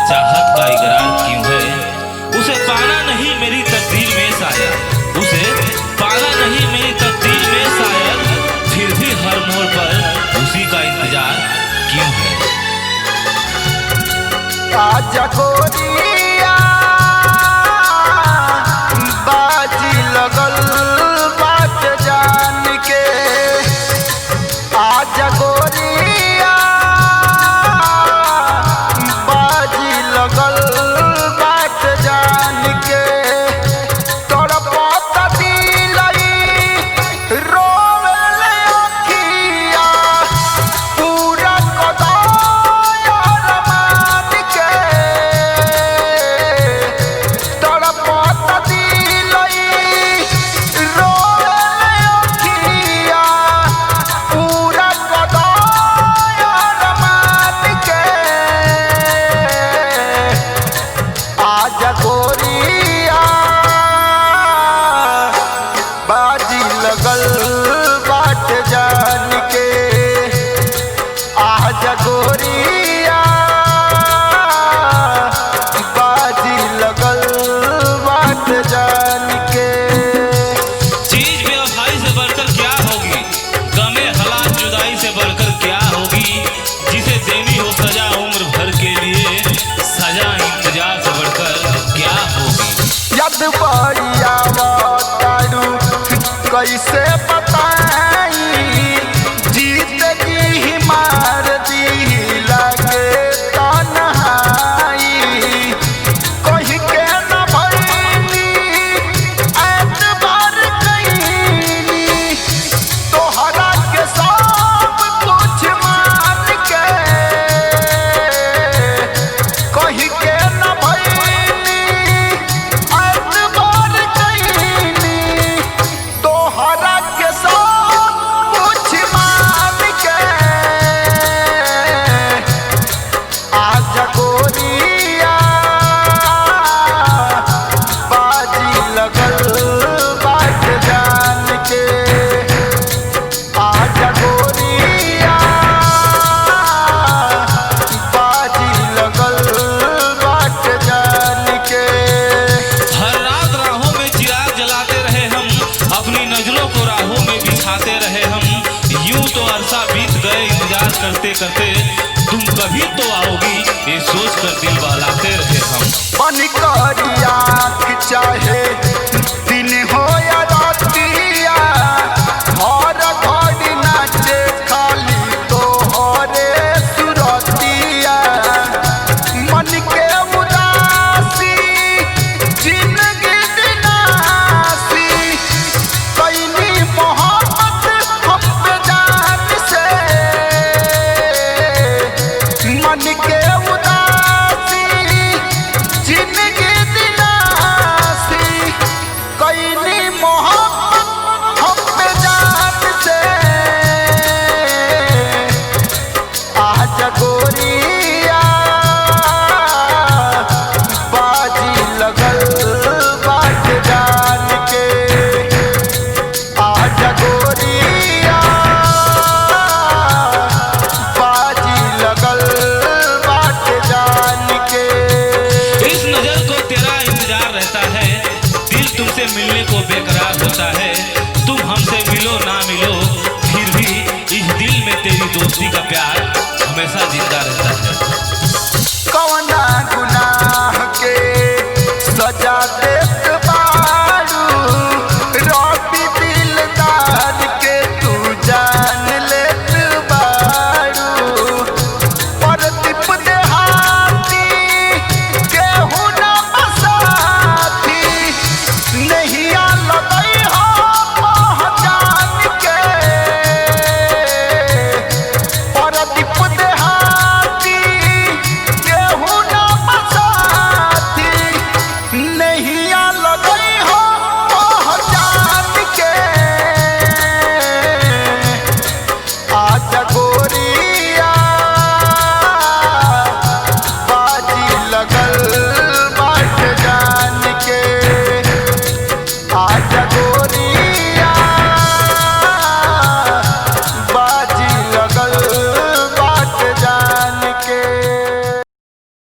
चाहत का इकरार क्यों है। उसे पाना नहीं मेरी तकदीर में शायद, उसे पाना नहीं मेरी तकदीर में शायद, फिर भी हर मोड़ पर उसी का इंतजार क्यों है। आजा गोरिया बाजी लगल बात जान के, आजा गोरिया बाजी लगल बात जान के, तड़पत दिलई रोवेले अखिया पूरा कदाया रमान के, तड़पत दिलई रोवेले अखिया पूरा कदाया रमान के, आजा गोरिया बाजी लगल बाट जान के, आजा गोरिया बाजी लगल बाट जान के। चीज बेवफाई से बढ़कर क्या होगी, गमे हालात जुदाई से बढ़कर क्या होगी, जिसे देनी हो सजा उम्र भर के लिए, सजा इंतजार से बढ़कर क्या होगी। यद बढ़िया बताड़ू कैसे बताई, जीत जी मार दी लगे तन्हाई, कहीं के न भइली एतबार कइली, तोहरा के सब कुछ मान के, कहीं के न भइली एतबार कइली, तोहरा के सब कुछ मान के, आजा गोरिया बाजी लगल बाट जान के, आजा गोरिया बाजी लगल बाट जान के। हर रात राहों में चिराग जलाते रहे हम, अपनी नजरों को राहों में बिछाते रहे हम, यूं तो अरसा बीत गए इंतजार करते करते, तुम कभी तो आओगी ये सोच कर दिल बहलाते रहे हम। बन करिया चाहे दिन हो या रातिया, हर घड़ी नाचे खाली तोहरे सुरतिया, मन के उदासी जिंदगी दिनासी, कैली मोहब्बत हम पे जान से, मन के उदासी जिंदगी दिलासी, कैली मोहब्बत हम पे जान से, आजा गोरिया बाजी लगल बाट जान के, आजा गोरिया बाजी लगल बाट जान के। इस नजर को तेरा इंतजार रहता है, दिल तुमसे मिलने को बेकरार होता है, तुम हमसे मिलो ना मिलो, फिर भी इस दिल में तेरी दोस्ती का प्यार हमेशा जिंदा रहता है।